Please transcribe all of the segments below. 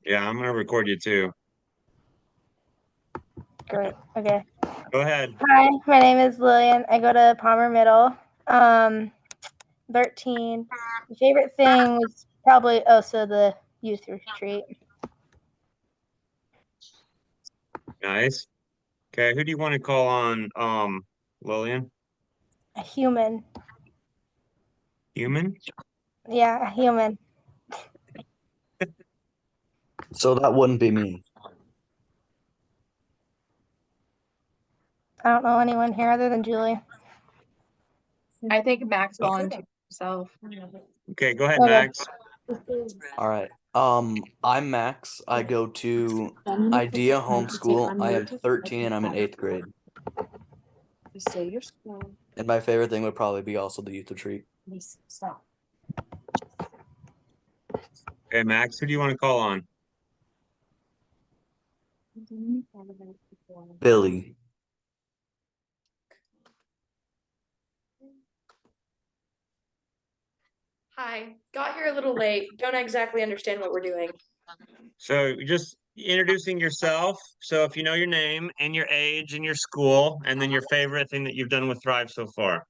Yeah, I'm gonna record you too. Great. Okay. Go ahead. Hi, my name is Lillian. I go to Palmer Middle. 13. My favorite thing was probably also the youth retreat. Nice. Okay, who do you want to call on? Lillian? A human. Human? Yeah, a human. So that wouldn't be me. I don't know anyone here other than Julie. I think Max volunteered himself. Okay, go ahead, Okay. Max. All right. I'm Max. I go to Idea Homeschool. I am 13 and I'm in 8th grade. Say your school. And my favorite thing would probably be also the youth retreat. Stop. Okay, Max, who do you want to call on? Billy. Hi, got here a little late. Don't exactly understand what we're doing. So just introducing yourself. So if you know your name and your age and your school, and then your favorite thing that you've done with Thrive so far.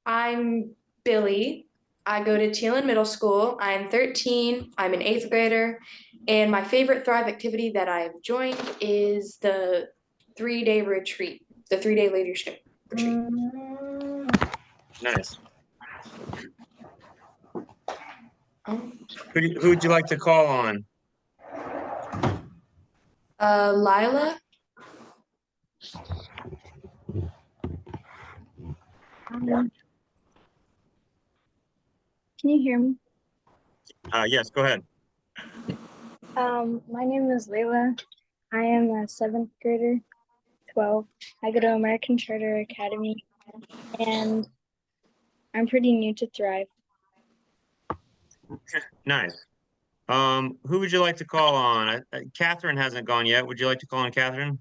I'm Billy. I go to Thielen Middle School. I'm 13. I'm an eighth grader. And my favorite Thrive activity that I've joined is the 3-day retreat, the 3-day leadership retreat. Nice. Um, Who would you like to call on? Lila. Can you hear me? Yes, go ahead. My name is Layla. I am a 7th grader, 12. I go to American Charter Academy, and I'm pretty new to Thrive. Nice. Who would you like to call on? Catherine hasn't gone yet. Would you like to call on Catherine?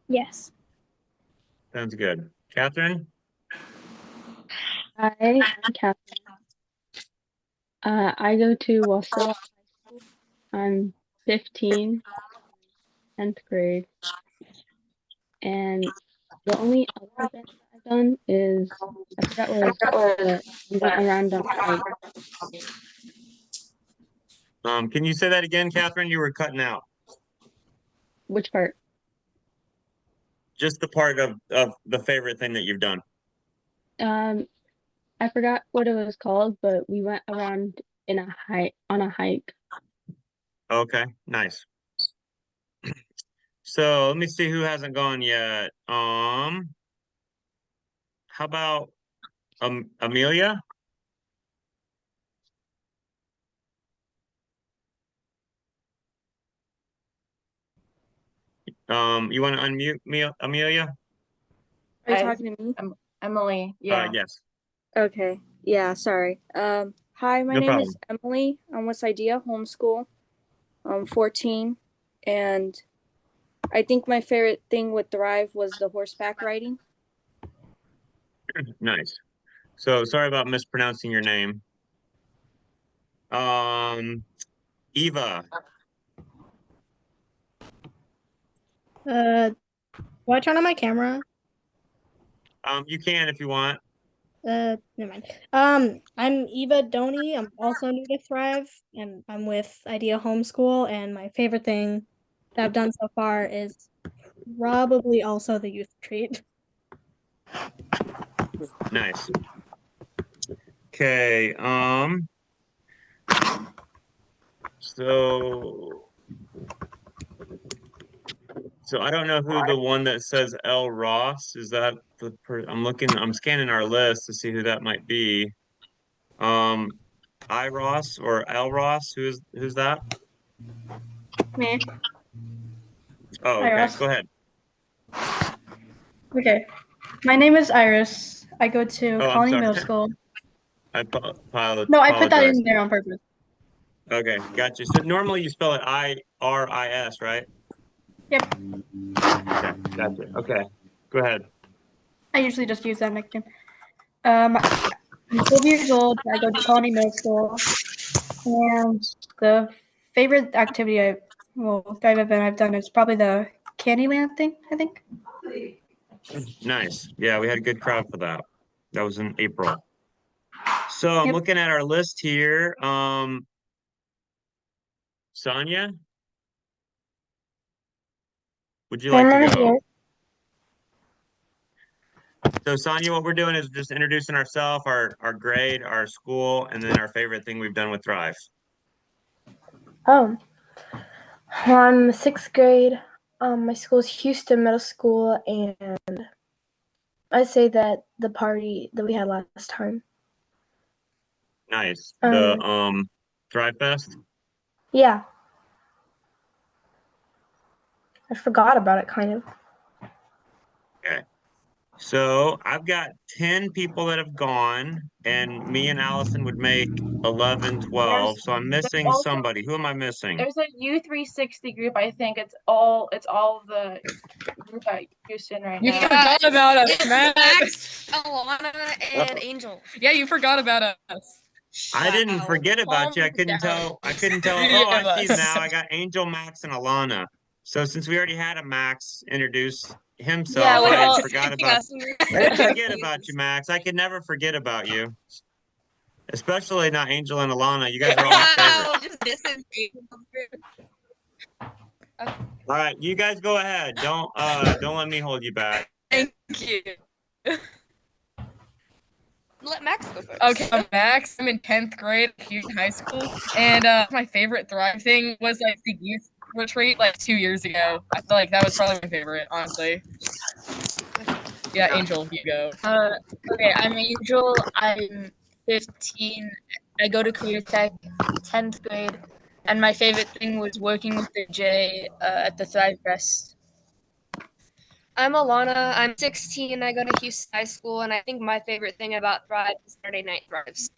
Yes. Sounds good. Catherine? Hi, I'm Catherine. I go to Wasilla High School. I'm 15, 10th grade. And the only other event that I've done is, I forgot what it's called, but we went around on a hike. Can you say that again, Catherine? You were cutting out. Which part? Just the part of the favorite thing that you've done. I forgot what it was called, but we went around on a hike. Okay, nice. So let me see who hasn't gone yet. How about Amelia? You want to unmute me, Amelia? Are you talking to me? Emily, yeah. Yes. Okay. Yeah, sorry. Hi, my No name is problem. Emily. I'm with Idea Homeschool. I'm 14, and I think my favorite thing with Thrive was the horseback riding. Nice. So sorry about mispronouncing your name. Eva. Do I turn on my camera? You can if you want. Never mind. I'm Eva Doney. I'm also new to Thrive, and I'm with Idea Homeschool. And my favorite thing that I've done so far is probably also the youth retreat. Nice. Okay. So I don't know who the one that says L Ross is. That I'm scanning our list to see who that might be. I Ross or L Ross? Who's that? Me. Oh, Hi, okay. Ross. Go ahead. Okay. My name is Iris. I go to Oh, I'm Colony sorry. Middle School. I No, I put that apologize. in there on purpose. Okay, got you. So normally you spell it Iris, right? Yep. Okay, gotcha. Okay, go ahead. I usually just use that nickname. Um, I'm 12 years old. I go to Colony Middle School. And the favorite activity drive event I've done is probably the Candyland thing, I think. Nice. Yeah, we had a good crowd for that. That was in April. So I'm Yep. looking at our list here. Sonia, would you like to go? So Sonia, what we're doing is just introducing ourselves, our grade, our school, and then our favorite thing we've done with Thrive. Oh, well, I'm 6th grade. My school is Houston Middle School, and I'd say that the party that we had last time. Nice. The Thrive Fest. Yeah. I forgot about it, kind of. Okay. So I've got 10 people that have gone, and me and Alyson would make 11, 12. So I'm missing also- somebody. Who am I missing? There's a U360 group. I think it's all the group at Houston right You now. forgot about us, Matt. Max, Alana, and Angel. Yeah, you forgot about us. I didn't Wow. forget about you. I couldn't tell. I couldn't tell. Oh, I see now. I got Angel, Max, and Alana. So since we already had a Max introduce himself, Yeah, we're I all forgot about. I didn't forget about you, Max. I could never forget about you. Especially not Angel and Alana. You guys are all my favorites. Wow, just dissing people. All right, you guys go ahead. Don't let me hold you back. Thank you. Let Max go first. Okay, I'm Max. I'm in 10th grade at Houston High School, and my favorite Thrive thing was like the youth retreat like 2 years ago. I feel like that was probably my favorite, honestly. Yeah, Angel, you go. Okay, I'm Angel. I'm 15. I go to Career Tech, 10th grade, and my favorite thing was working with the J at the Thrive Fest. I'm Alana. I'm 16. I go to Houston High School, and I think my favorite thing about Thrive is Saturday Night Thrives.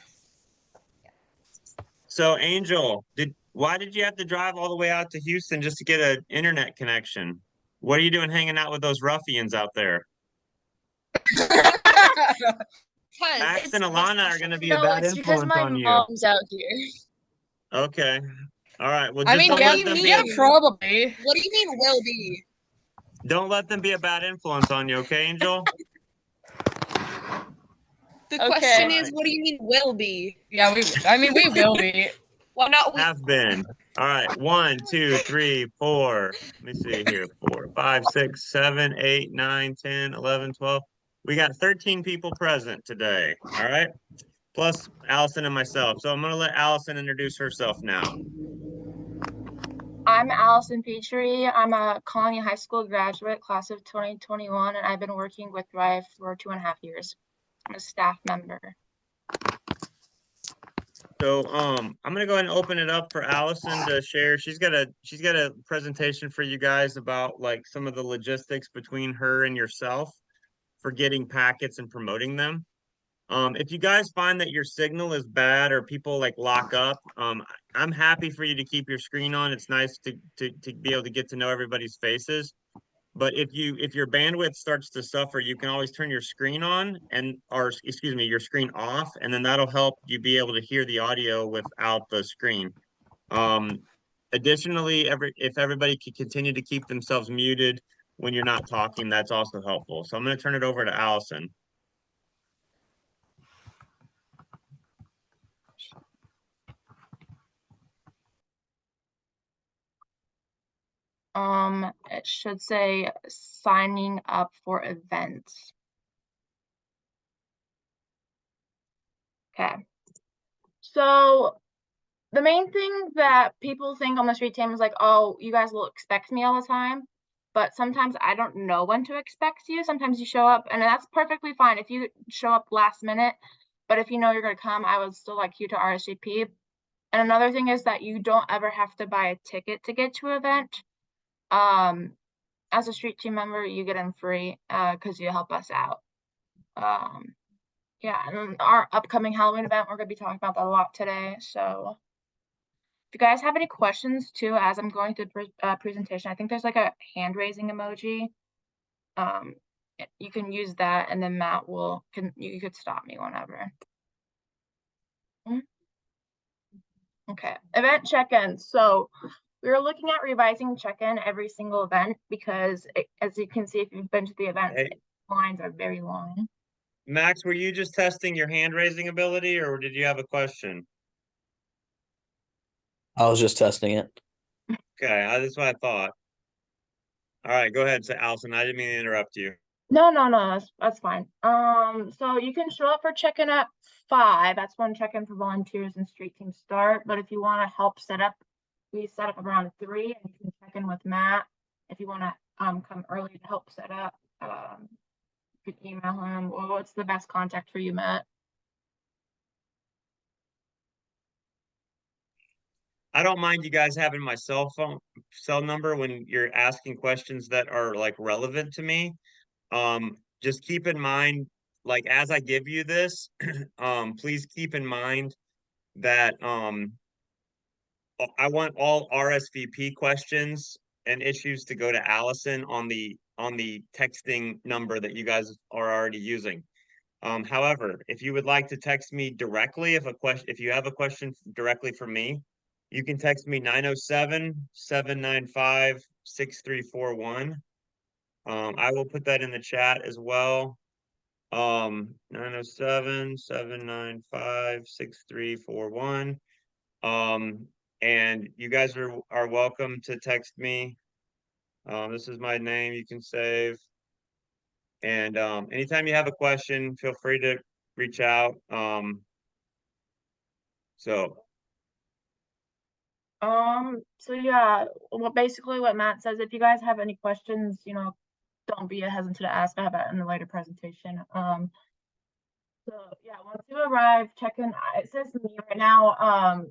So Angel, why did you have to drive all the way out to Houston just to get an internet connection? What are you doing hanging out with those ruffians out there? Max and Alana are going to be a bad influence on you. Mom's out here. Okay. All right. Well, I just mean, don't let them yeah, probably. What do you mean will be? Don't let them be a bad influence on you, okay, Angel? The question is, what do you mean will be? Yeah, we will be. Why not we? Have been. All right. 1, 2, 3, 4. Let me see here. 4, 5, 6, 7, 8, 9, 10, 11, 12. We got 13 people present today. All right. Plus Alyson and myself. So I'm going to let Alyson introduce herself now. I'm Alyson Petrie. I'm a Colony High School graduate, class of 2021, and I've been working with Thrive for 2.5 years. I'm a staff member. So I'm gonna go ahead and open it up for Alyson to share. She's got a presentation for you guys about like some of the logistics between her and yourself for getting packets and promoting them. If you guys find that your signal is bad or people like lock up, I'm happy for you to keep your screen on. It's nice to be able to get to know everybody's faces. But if your bandwidth starts to suffer, you can always turn your screen on or excuse me, your screen off, and then that'll help you be able to hear the audio without the screen. Additionally, if everybody could continue to keep themselves muted when you're not talking, that's also helpful. So I'm going to turn it over to Alyson. It should say signing up for events. Okay. So the main thing that people think on the street team is like, oh, you guys will expect me all the time. But sometimes I don't know when to expect you. Sometimes you show up, and that's perfectly fine if you show up last minute. But if you know you're going to come, I would still like you to RSVP. And another thing is that you don't ever have to buy a ticket to get to an event. As a street team member, you get in free because you help us out. Yeah, and our upcoming Halloween event, we're going to be talking about that a lot today. So if you guys have any questions too, as I'm going through the presentation, I think there's like a hand raising emoji. You can use that, and then Matt you could stop me whenever. Okay, event check-in. So we are looking at revising check-in every single event because as you can see, if you've been to the event, Hey. lines are very long. Max, were you just testing your hand raising ability or did you have a question? I was just testing it. Okay, that's what I thought. All right, go ahead, Alyson. I didn't mean to interrupt you. No, that's fine. So you can show up for check-in at 5. That's when check-in for volunteers and street teams start. But if you want to help set up, we set up around 3, and you can check in with Matt. If you want to come early to help set up, you can email him. Or what's the best contact for you, Matt? I don't mind you guys having my cell number when you're asking questions that are like relevant to me. Just keep in mind, like as I give you this, please keep in mind that I want all RSVP questions and issues to go to Alyson on the texting number that you guys are already using. However, if you would like to text me directly, if you have a question directly for me, you can text me 907-795-6341. I will put that in the chat as well. 907-795-6341. And you guys are welcome to text me. This is my name you can save. And anytime you have a question, feel free to reach out. So yeah, well, basically what Matt says, if you guys have any questions, don't be hesitant to ask. I have that in the later presentation. So yeah, once you arrive, check in. It says me right now.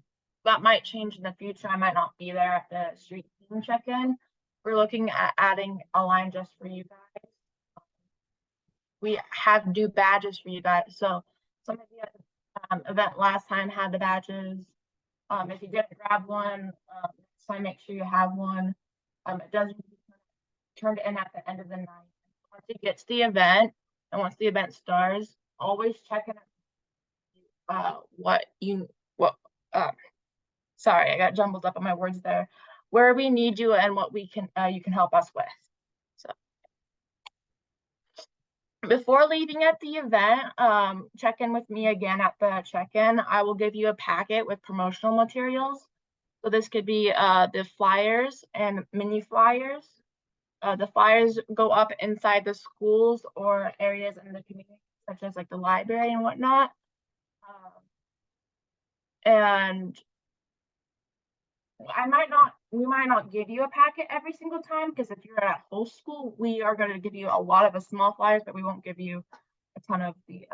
That might change in the future. I might not be there at the street team check-in. We're looking at adding a line just for you guys. We have new badges for you guys. So some of you at the event last time had the badges. If you didn't grab one, next time make sure you have one. It does turn in at the end of the night. Once you get to the event and once the event starts, always check in sorry, I got jumbled up on my words there. Where we need you and what we can you can help us with. So before leaving at the event, check in with me again at the check-in. I will give you a packet with promotional materials. So this could be the flyers and mini flyers. The flyers go up inside the schools or areas in the community, such as like the library and whatnot. And we might not give you a packet every single time, because if you're at whole school, we are going to give you a lot of the small flyers, but we won't give you a ton of the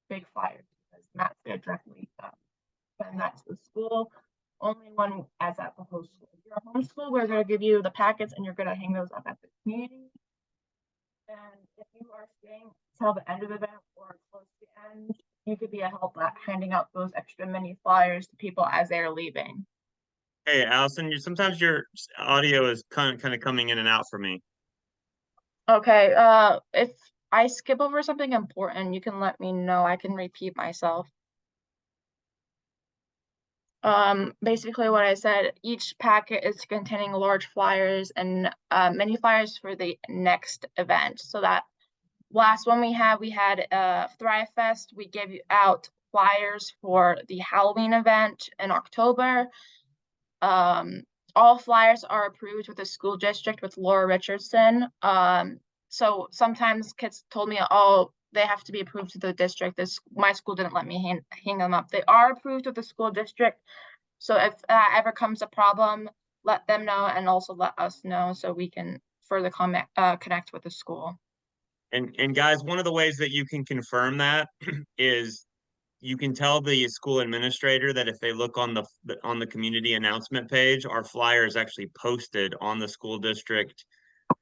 big flyers, because Matt's going to directly send that to the school. Only one as at the host school. If you're a homeschool, we're going to give you the packets and you're going to hang those up at the community. And if you are staying till the end of the event or close to the end, you could be a help at handing out those extra mini flyers to people as they're leaving. Hey, Alyson, sometimes your audio is kind of coming in and out for me. Okay, if I skip over something important, you can let me know. I can repeat myself. Basically what I said, each packet is containing large flyers and mini flyers for the next event. So that last one we had Thrive Fest. We gave out flyers for the Halloween event in October. All flyers are approved with the school district with Laura Richardson. So sometimes kids told me, oh, they have to be approved to the district. My school didn't let me hang them up. They are approved with the school district. So if that ever comes a problem, let them know and also let us know so we can further connect with the school. And guys, one of the ways that you can confirm that is you can tell the school administrator that if they look on the community announcement page, our flyer is actually posted on the school district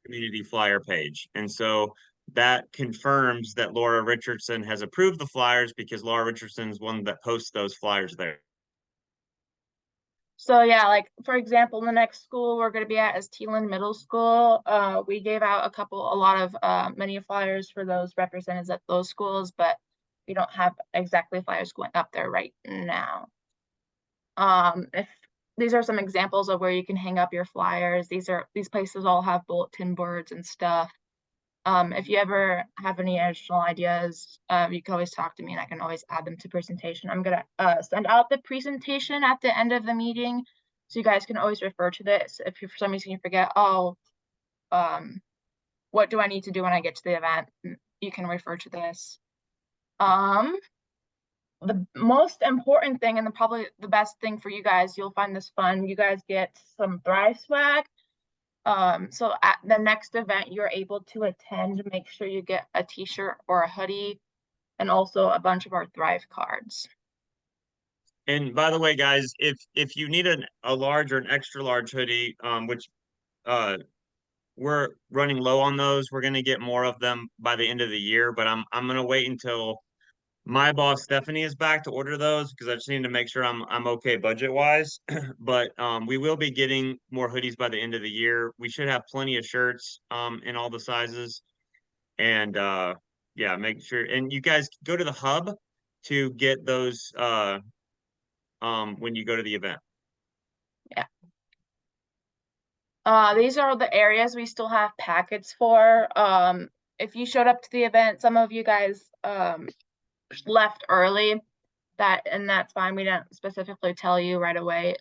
community flyer page. And so that confirms that Laura Richardson has approved the flyers, because Laura Richardson is one that posts those flyers there. So yeah, like for example, the next school we're going to be at is Teelan Middle School. We gave out a lot of mini flyers for those representatives at those schools, but we don't have exactly flyers going up there right now. If these are some examples of where you can hang up your flyers. These places all have bulletin boards and stuff. If you ever have any additional ideas, you can always talk to me and I can always add them to presentation. I'm gonna send out the presentation at the end of the meeting, so you guys can always refer to this. If you for some reason you forget, oh, what do I need to do when I get to the event? You can refer to this. The most important thing and probably the best thing for you guys, you'll find this fun, you guys get some Thrive swag. So at the next event you're able to attend, make sure you get a t-shirt or a hoodie and also a bunch of our Thrive cards. And by the way, guys, if you need a large or an extra large hoodie, which we're running low on those, we're gonna get more of them by the end of the year, but I'm gonna wait until my boss Stephanie is back to order those because I just need to make sure I'm okay budget wise. But we will be getting more hoodies by the end of the year. We should have plenty of shirts in all the sizes. And yeah, make sure and you guys go to the hub to get those when you go to the event. Yeah. These are the areas we still have packets for. If you showed up to the event, some of you guys left early, and that's fine. We didn't specifically tell you right away.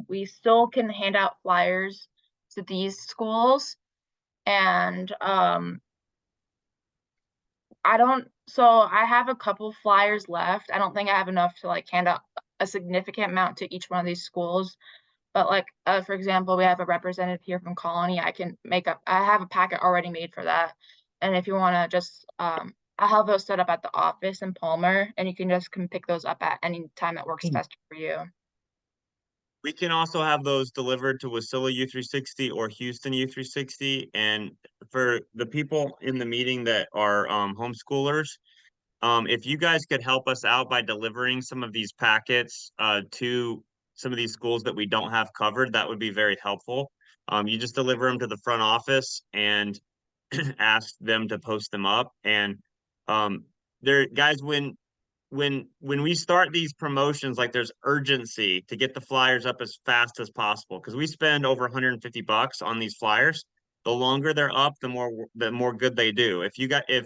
We still can hand out flyers to these schools, and I have a couple flyers left. I don't think I have enough to like hand out a significant amount to each one of these schools. But like, for example, we have a representative here from Colony. I have a packet already made for that. And if you want to just, I have those set up at the office in Palmer, and you can just come pick those up at any time that works best for you. We can also have those delivered to Wasilla U360 or Houston U360. And for the people in the meeting that are homeschoolers, if you guys could help us out by delivering some of these packets to some of these schools that we don't have covered, that would be very helpful. You just deliver them to the front office and ask them to post them up. And guys, when we start these promotions, like there's urgency to get the flyers up as fast as possible because we spend over 150 bucks on these flyers. The longer they're up, the more good they do. If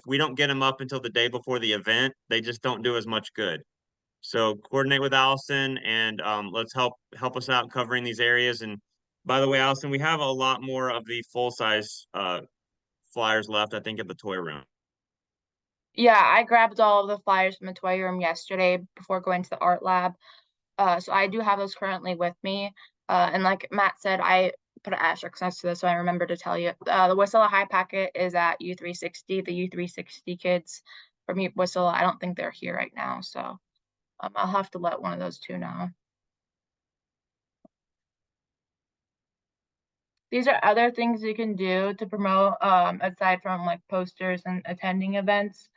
we don't get them up until the day before the event, they just don't do as much good. So coordinate with Alyson and let's help us out covering these areas. And by the way, Alyson, we have a lot more of the full size flyers left, I think, at the toy room. Yeah, I grabbed all of the flyers from the toy room yesterday before going to the art lab. So I do have those currently with me. And like Matt said, I put an asterisk next to this, so I remember to tell you. The Wasilla High packet is at U360. The U360 kids from Wasilla, I don't think they're here right now, so I'll have to let one of those two know. These are other things you can do to promote, aside from like posters and attending events.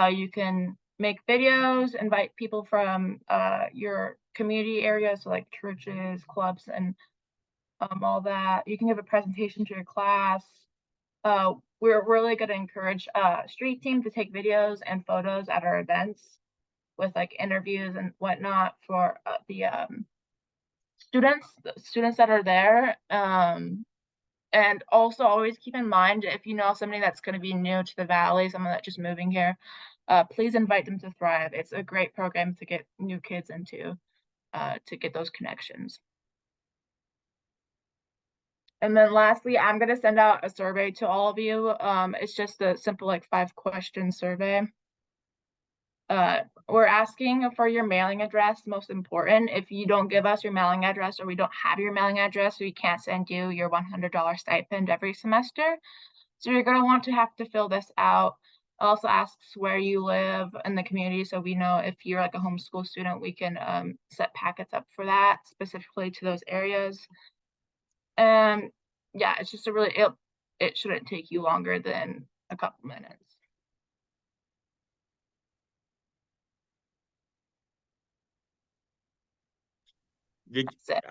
You can make videos, invite people from your community areas, so like churches, clubs, and all that. You can give a presentation to your class. We're really going to encourage street team to take videos and photos at our events with like interviews and whatnot for the students that are there. And also always keep in mind, if you know somebody that's going to be new to the Valley, someone that's just moving here, please invite them to Thrive. It's a great program to get new kids into, to get those connections. And then lastly, I'm going to send out a survey to all of you. It's just a simple like 5-question survey. We're asking for your mailing address, most important. If you don't give us your mailing address or we don't have your mailing address, we can't send you your $100 stipend every semester. So you're going to have to fill this out. It also asks where you live in the community, so we know if you're like a homeschool student, we can set packets up for that specifically to those areas. And yeah, it's just it shouldn't take you longer than a couple minutes.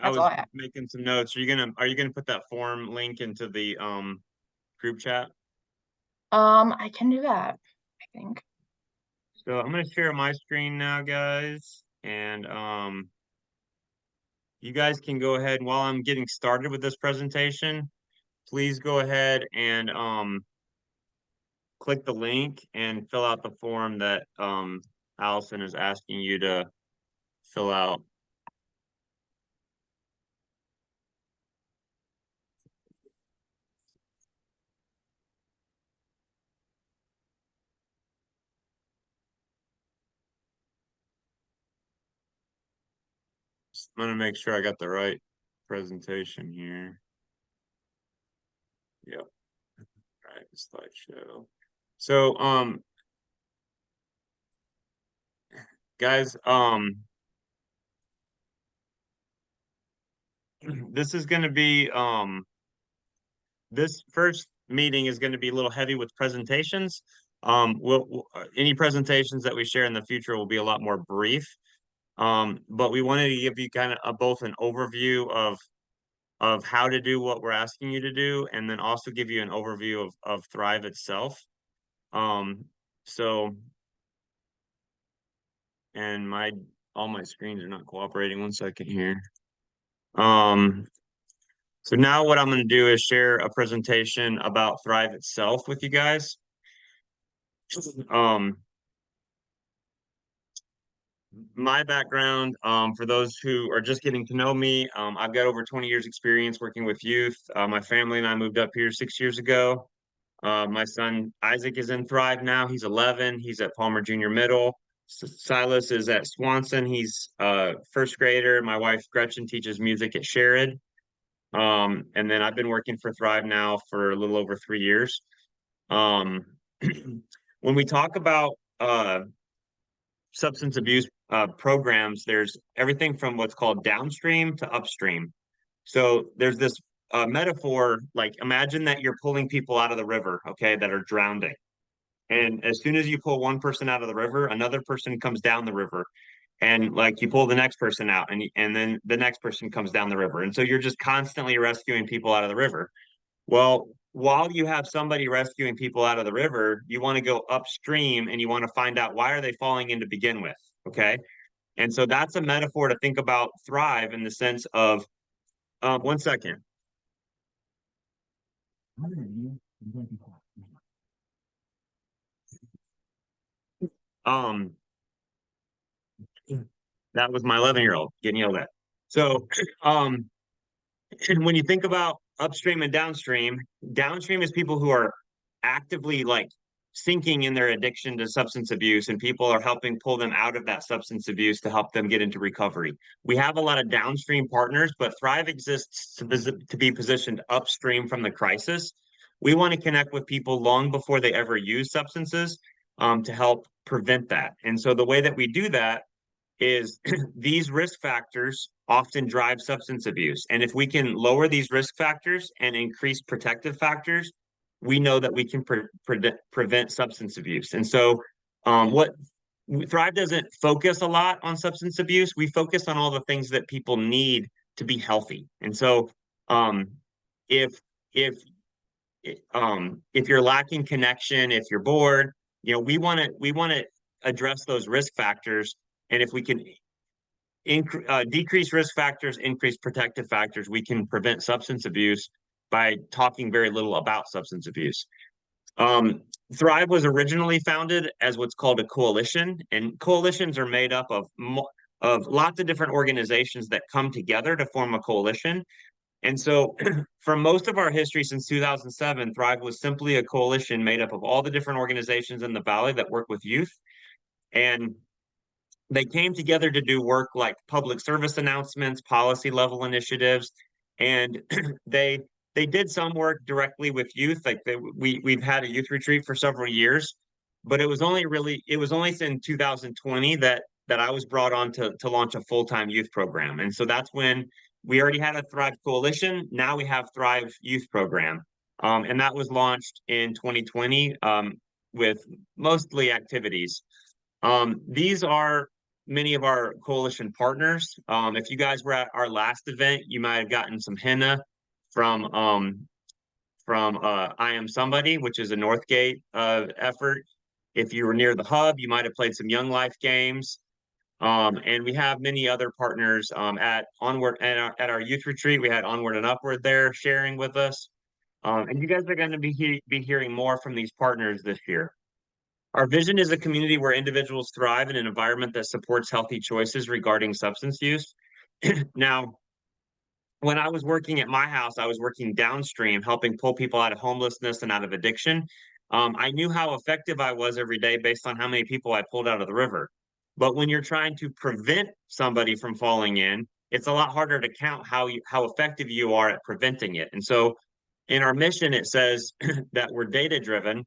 I was making some notes. Are you gonna put that form link into the group chat? I can do that, I think. So I'm gonna share my screen now, guys, and you guys can go ahead while I'm getting started with this presentation. Please go ahead and click the link and fill out the form that Alyson is asking you to fill out. I'm gonna make sure I got the right presentation here. Yep. All right, slideshow. So, guys, this is gonna be this first meeting is gonna be a little heavy with presentations. Any presentations that we share in the future will be a lot more brief. But we wanted to give you kind of both an overview of how to do what we're asking you to do, and then also give you an overview of Thrive itself. So, and all my screens are not cooperating. 1 second here. So now what I'm going to do is share a presentation about Thrive itself with you guys. My background, for those who are just getting to know me, I've got over 20 years experience working with youth. My family and I moved up here 6 years ago. My son Isaac is in Thrive now. He's 11. He's at Palmer Junior Middle. Silas is at Swanson. He's first grader. My wife Gretchen teaches music at Sherrod. And then I've been working for Thrive now for a little over 3 years. When we talk about substance abuse programs, there's everything from what's called downstream to upstream. So there's this metaphor, like imagine that you're pulling people out of the river, okay, that are drowning. And as soon as you pull one person out of the river, another person comes down the river. And like you pull the next person out, and then the next person comes down the river. And so you're just constantly rescuing people out of the river. Well, while you have somebody rescuing people out of the river, you want to go upstream and you want to find out why are they falling in to begin with, okay? And so that's a metaphor to think about Thrive in the sense of, 1 second. That was my 11-year-old getting yelled at. So, when you think about upstream and downstream, downstream is people who are actively like sinking in their addiction to substance abuse, and people are helping pull them out of that substance abuse to help them get into recovery. We have a lot of downstream partners, but Thrive exists to be positioned upstream from the crisis. We want to connect with people long before they ever use substances, to help prevent that. And so the way that we do that is these risk factors often drive substance abuse. And if we can lower these risk factors and increase protective factors, we know that we can prevent substance abuse. And so what Thrive doesn't focus a lot on substance abuse. We focus on all the things that people need to be healthy. And so if if if you're lacking connection, if you're bored, we want to address those risk factors. And if we can decrease risk factors, increase protective factors, we can prevent substance abuse by talking very little about substance abuse. Thrive was originally founded as what's called a coalition, and coalitions are made up of lots of different organizations that come together to form a coalition. And so for most of our history since 2007, Thrive was simply a coalition made up of all the different organizations in the Valley that work with youth. And they came together to do work like public service announcements, policy level initiatives, and they did some work directly with youth. Like we've had a youth retreat for several years, but it was only in 2020 that I was brought on to launch a full-time youth program. And so that's when we already had a Thrive Coalition. Now we have Thrive Youth Program. And that was launched in 2020 with mostly activities. These are many of our coalition partners. If you guys were at our last event, you might have gotten some henna from I Am Somebody, which is a Northgate effort. If you were near the hub, you might have played some Young Life games. And we have many other partners at Onward and at our youth retreat. We had Onward and Upward there sharing with us. And you guys are going to be hearing more from these partners this year. Our vision is a community where individuals thrive in an environment that supports healthy choices regarding substance use. Now, when I was working at my house, I was working downstream, helping pull people out of homelessness and out of addiction. I knew how effective I was every day based on how many people I pulled out of the river. But when you're trying to prevent somebody from falling in, it's a lot harder to count how effective you are at preventing it. And so in our mission, it says that we're data driven.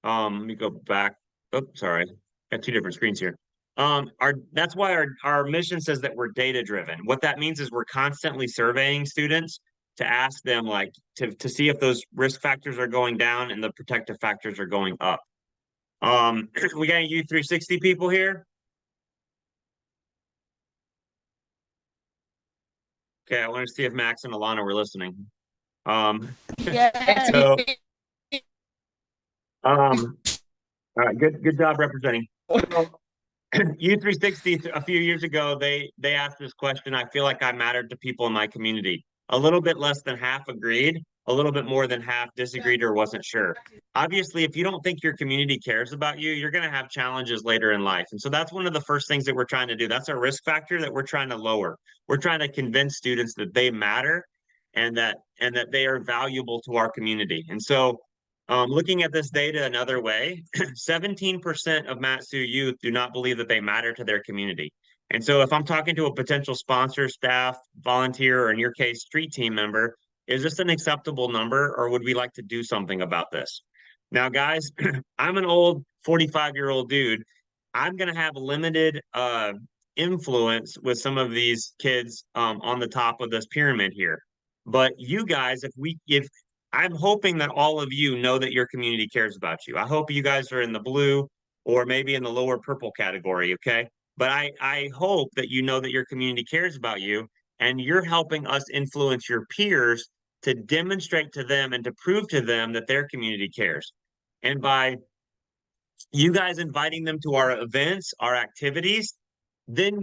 Let me go back. Oh, sorry, got two different screens here. That's why our mission says that we're data driven. What that means is we're constantly surveying students to ask them like to see if those risk factors are going down and the protective factors are going up. We got any U360 people here? Okay, I want to see if Max and Alana were listening. Yeah. So, all right, good job representing. U360 a few years ago, they asked this question. I feel like I mattered to people in my community. A little bit less than half agreed, a little bit more than half disagreed or wasn't sure. Obviously, if you don't think your community cares about you, you're going to have challenges later in life. And so that's one of the first things that we're trying to do. That's a risk factor that we're trying to lower. We're trying to convince students that they matter and that they are valuable to our community. And so looking at this data another way, 17% of Matsu youth do not believe that they matter to their community. And so if I'm talking to a potential sponsor, staff, volunteer, or in your case, street team member, is this an acceptable number or would we like to do something about this? Now, guys, I'm an old 45-year-old dude. I'm going to have limited influence with some of these kids on the top of this pyramid here. But you guys, if I'm hoping that all of you know that your community cares about you. I hope you guys are in the blue or maybe in the lower purple category, okay? But I hope that you know that your community cares about you and you're helping us influence your peers to demonstrate to them and to prove to them that their community cares. And by you guys inviting them to our events, our activities, then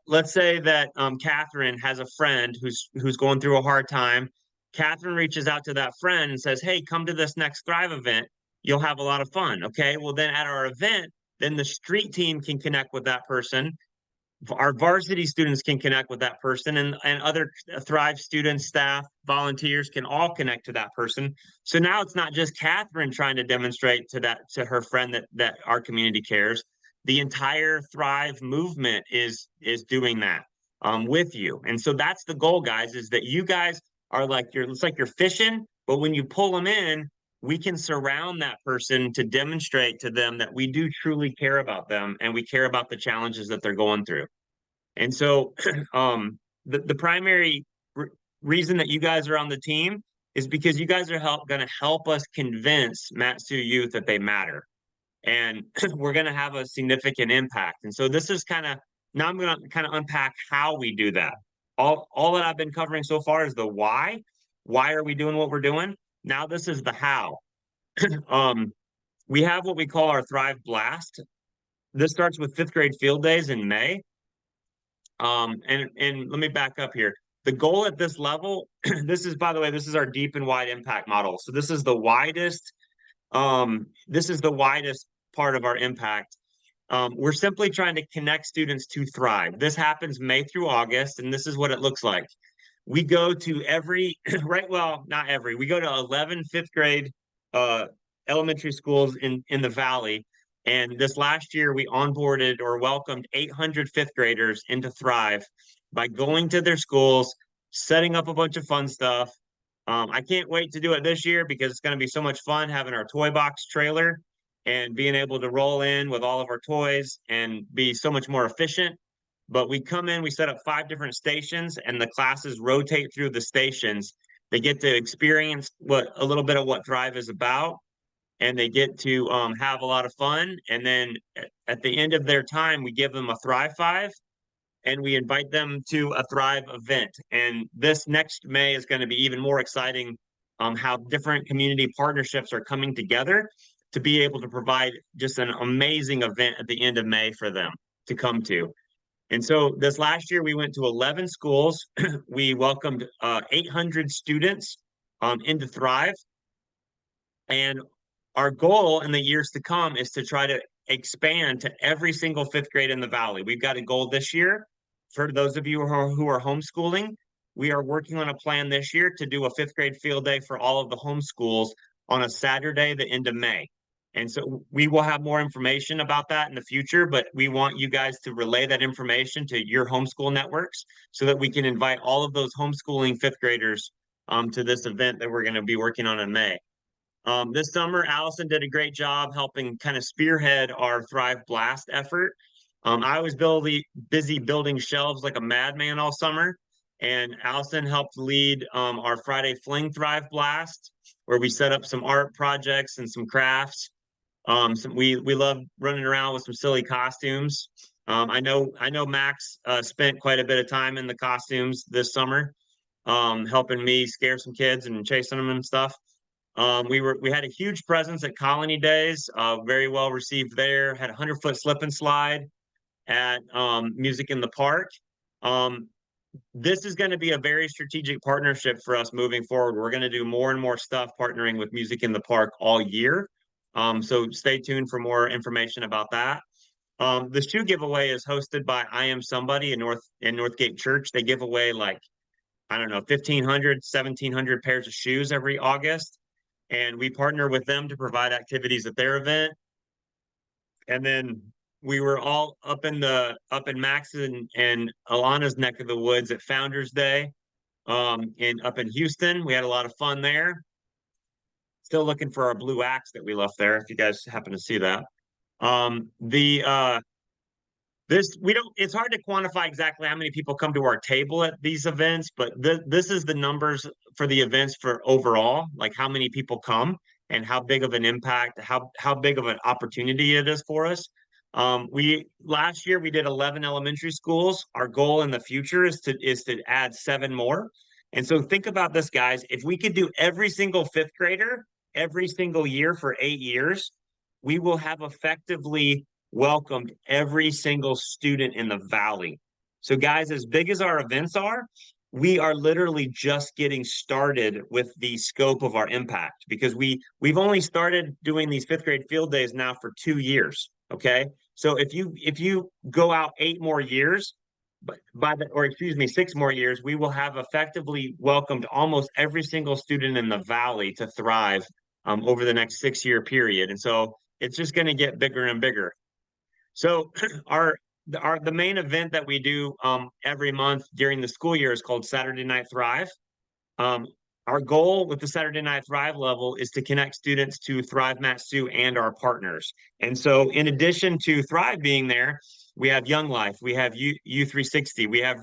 let's say that Catherine has a friend who's going through a hard time. Catherine reaches out to that friend and says, hey, come to this next Thrive event. You'll have a lot of fun. Okay. Well, then at our event, then the street team can connect with that person. Our varsity students can connect with that person and other Thrive students, staff, volunteers can all connect to that person. So now it's not just Catherine trying to demonstrate to her friend that our community cares. The entire Thrive movement is doing that with you. And so that's the goal, guys, is that you guys are it's like you're fishing, but when you pull them in, we can surround that person to demonstrate to them that we do truly care about them and we care about the challenges that they're going through. And so the primary reason that you guys are on the team is because you guys are going to help us convince Matsu youth that they matter. And we're going to have a significant impact. And so this is now I'm going to kind of unpack how we do that. All that I've been covering so far is the why. Why are we doing what we're doing? Now this is the how. We have what we call our Thrive Blast. This starts with 5th grade field days in May. And let me back up here. The goal at this level, by the way, this is our deep and wide impact model. So this is the widest part of our impact. We're simply trying to connect students to Thrive. This happens May through August, and this is what it looks like. We go to we go to 11 5th grade elementary schools in the Valley. And this last year, we onboarded or welcomed 800 5th graders into Thrive by going to their schools, setting up a bunch of fun stuff. I can't wait to do it this year because it's going to be so much fun having our toy box trailer and being able to roll in with all of our toys and be so much more efficient. But we come in, we set up 5 different stations, and the classes rotate through the stations. They get to experience a little bit of what Thrive is about, and they get to have a lot of fun. And then at the end of their time, we give them a Thrive 5, and we invite them to a Thrive event. And this next May is going to be even more exciting how different community partnerships are coming together to be able to provide just an amazing event at the end of May for them to come to. And so this last year, we went to 11 schools. We welcomed 800 students into Thrive. And our goal in the years to come is to try to expand to every single fifth grade in the Valley. We've got a goal this year. For those of you who are homeschooling, we are working on a plan this year to do a fifth grade field day for all of the homeschools on a Saturday, the end of May. And so we will have more information about that in the future, but we want you guys to relay that information to your homeschool networks so that we can invite all of those homeschooling fifth graders to this event that we're going to be working on in May. This summer, Alyson did a great job helping kind of spearhead our Thrive Blast effort. I was busy building shelves like a madman all summer, and Alyson helped lead our Friday Fling Thrive Blast, where we set up some art projects and some crafts. We love running around with some silly costumes. I know Max spent quite a bit of time in the costumes this summer, helping me scare some kids and chasing them and stuff. We had a huge presence at Colony Days, very well received there. Had a 100-foot slip and slide at Music in the Park. This is going to be a very strategic partnership for us moving forward. We're going to do more and more stuff partnering with Music in the Park all year. So stay tuned for more information about that. The shoe giveaway is hosted by I Am Somebody in Northgate Church. They give away like, I don't know, 1,500, 1,700 pairs of shoes every August. And we partner with them to provide activities at their event. And then we were all up in Max and Alana's neck of the woods at Founders Day, up in Houston. We had a lot of fun there. Still looking for our blue axe that we left there, if you guys happen to see that. It's hard to quantify exactly how many people come to our table at these events, but this is the numbers for the events for overall, like how many people come and how big of an impact, how big of an opportunity it is for us. Last year we did 11 elementary schools. Our goal in the future is to add 7 more. And so think about this, guys. If we could do every single fifth grader every single year for 8 years, we will have effectively welcomed every single student in the Valley. So guys, as big as our events are, we are literally just getting started with the scope of our impact, because we've only started doing these fifth grade field days now for 2 years. Okay. So if you go out 8 more years, but 6 more years, we will have effectively welcomed almost every single student in the Valley to Thrive over the next 6-year period. And so it's just going to get bigger and bigger. So the main event that we do every month during the school year is called Saturday Night Thrive. Our goal with the Saturday Night Thrive level is to connect students to Thrive Matsu and our partners. And so in addition to Thrive being there, we have Young Life, we have U360, we have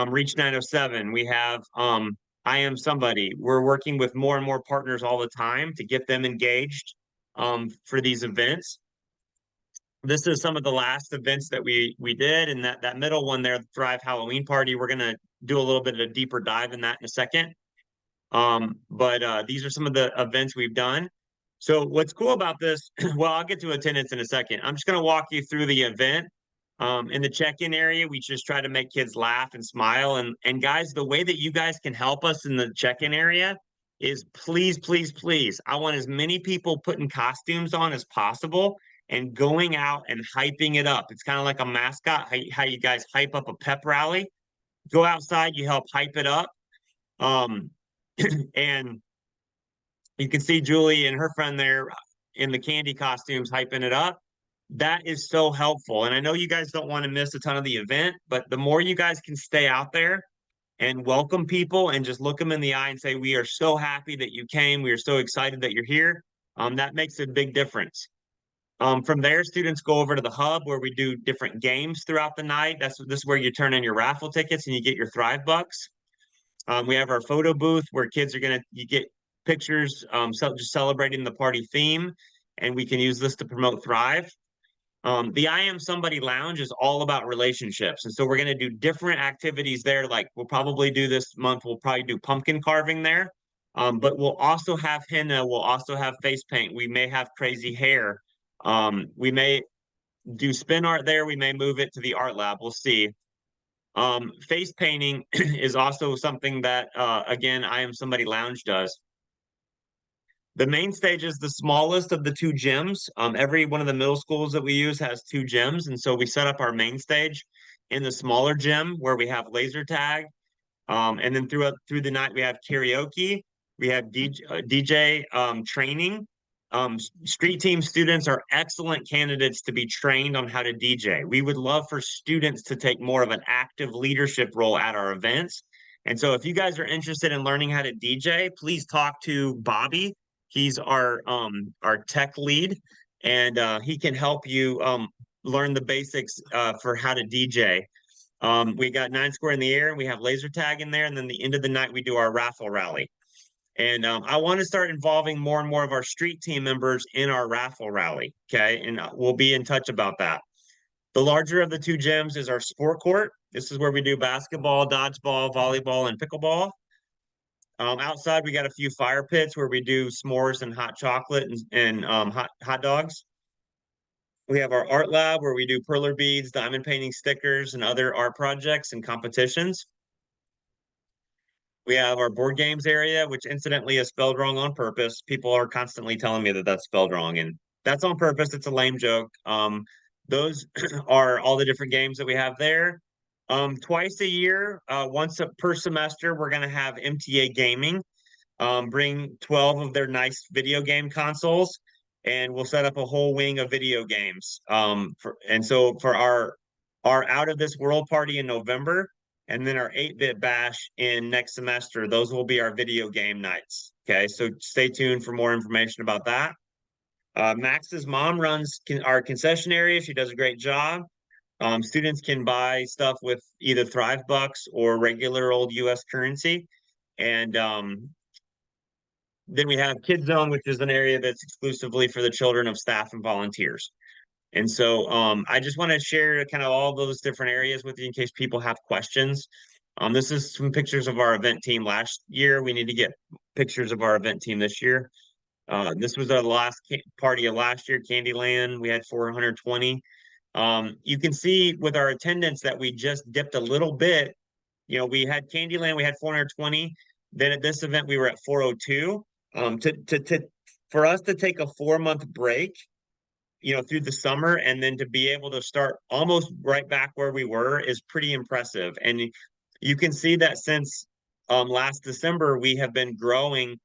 Reach 907, we have I Am Somebody. We're working with more and more partners all the time to get them engaged for these events. This is some of the last events that we did, and that middle one there, the Thrive Halloween Party, we're going to do a little bit of a deeper dive in that in a second. But these are some of the events we've done. So what's cool about this, well, I'll get to attendance in a second. I'm just going to walk you through the event. In the check-in area, we just try to make kids laugh and smile. And guys, the way that you guys can help us in the check-in area is please, please, please. I want as many people putting costumes on as possible and going out and hyping it up. It's kind of like a mascot, how you guys hype up a pep rally. Go outside, you help hype it up. And you can see Julie and her friend there in the candy costumes hyping it up. That is so helpful. And I know you guys don't want to miss a ton of the event, but the more you guys can stay out there and welcome people and just look them in the eye and say, we are so happy that you came. We are so excited that you're here. That makes a big difference. From there, students go over to the hub where we do different games throughout the night. This is where you turn in your raffle tickets and you get your Thrive bucks. We have our photo booth where kids are you get pictures, just celebrating the party theme, and we can use this to promote Thrive. The I Am Somebody Lounge is all about relationships. And so we're going to do different activities there. Like we'll probably do this month, we'll probably do pumpkin carving there. But we'll also have henna, we'll also have face paint. We may have crazy hair. We may do spin art there. We may move it to the art lab. We'll see. Face painting is also something that, again, I Am Somebody Lounge does. The main stage is the smallest of the two gyms. Every one of the middle schools that we use has two gyms. And so we set up our main stage in the smaller gym where we have laser tag. And then through the night, we have karaoke. We have DJ training. Street team students are excellent candidates to be trained on how to DJ. We would love for students to take more of an active leadership role at our events. And so if you guys are interested in learning how to DJ, please talk to Bobby. He's our tech lead, and he can help you learn the basics for how to DJ. We got 9 Square in the air, and we have laser tag in there, and then the end of the night we do our raffle rally. And I want to start involving more and more of our street team members in our raffle rally. Okay, and we'll be in touch about that. The larger of the two gyms is our sport court. This is where we do basketball, dodgeball, volleyball, and pickleball. Outside, we got a few fire pits where we do s'mores and hot chocolate and hot dogs. We have our art lab where we do perler beads, diamond painting stickers, and other art projects and competitions. We have our board games area, which incidentally is spelled wrong on purpose. People are constantly telling me that that's spelled wrong, and that's on purpose. It's a lame joke. Those are all the different games that we have there. Twice a year, once per semester, we're going to have MTA Gaming bring 12 of their nice video game consoles, and we'll set up a whole wing of video games. So for our Out of This World party in November, and then our 8-bit bash in next semester, those will be our video game nights. Okay, so stay tuned for more information about that. Max's mom runs our concession area. She does a great job. Students can buy stuff with either Thrive Bucks or regular old US currency. And then we have Kids Zone, which is an area that's exclusively for the children of staff and volunteers. And so I just want to share kind of all those different areas with you in case people have questions. This is some pictures of our event team last year. We need to get pictures of our event team this year. This was our last party of last year, Candyland. We had 420. You can see with our attendance that we just dipped a little bit. You know, we had Candyland, we had 420. Then at this event, we were at 402. For us to take a 4-month break, you know, through the summer and then to be able to start almost right back where we were is pretty impressive. And you can see that since last December, we have been growing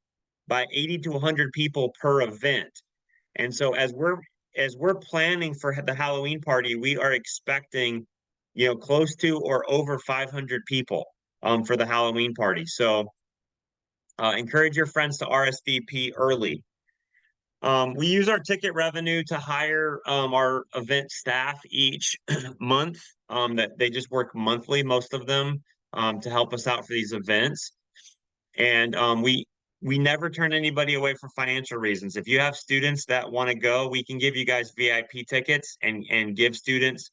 by 80 to 100 people per event. And so as we're planning for the Halloween party, we are expecting, you know, close to or over 500 people for the Halloween party. So encourage your friends to RSVP early. We use our ticket revenue to hire our event staff each month. That they just work monthly, most of them, to help us out for these events. And we never turn anybody away for financial reasons. If you have students that want to go, we can give you guys VIP tickets and give students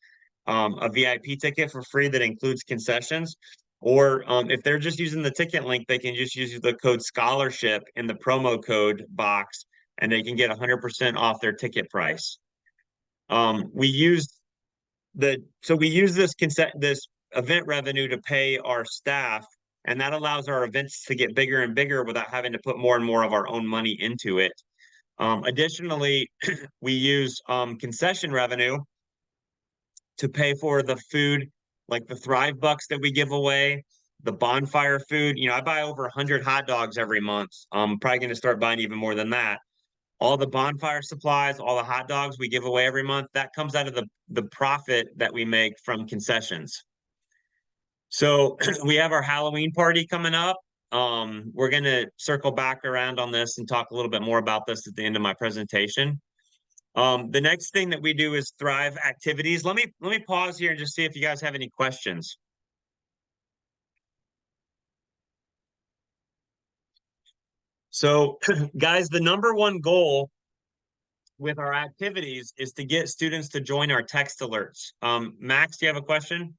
a VIP ticket for free that includes concessions. Or if they're just using the ticket link, they can just use the code scholarship in the promo code box, and they can get 100% off their ticket price. We use this event revenue to pay our staff, and that allows our events to get bigger and bigger without having to put more and more of our own money into it. Additionally, we use concession revenue to pay for the food, like the Thrive Bucks that we give away, the bonfire food. You know, I buy over 100 hot dogs every month. I'm probably going to start buying even more than that. All the bonfire supplies, all the hot dogs we give away every month, that comes out of the profit that we make from concessions. So we have our Halloween party coming up. We're going to circle back around on this and talk a little bit more about this at the end of my presentation. The next thing that we do is Thrive activities. Let me pause here and just see if you guys have any questions. So guys, the number one goal with our activities is to get students to join our text alerts. Max, do you have a question?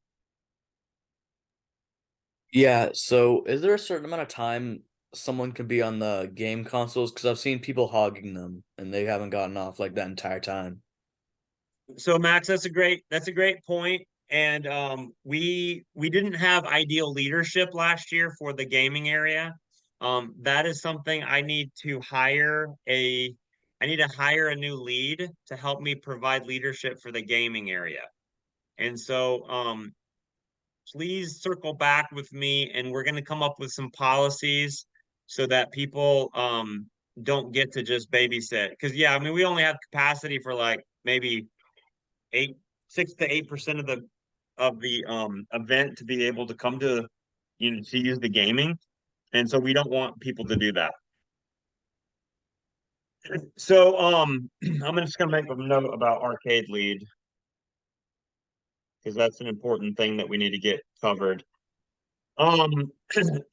Yeah, so is there a certain amount of time someone could be on the game consoles? Because I've seen people hogging them and they haven't gotten off like that entire time. So Max, that's a great point. And we didn't have ideal leadership last year for the gaming area. That is something I need to hire a new lead to help me provide leadership for the gaming area. And so please circle back with me and we're going to come up with some policies so that people don't get to just babysit. Because yeah, I mean we only have capacity for like maybe 6 to 8% of the event to be able to come to to use the gaming. And so we don't want people to do that. So I'm just gonna make a note about arcade lead because that's an important thing that we need to get covered. Um,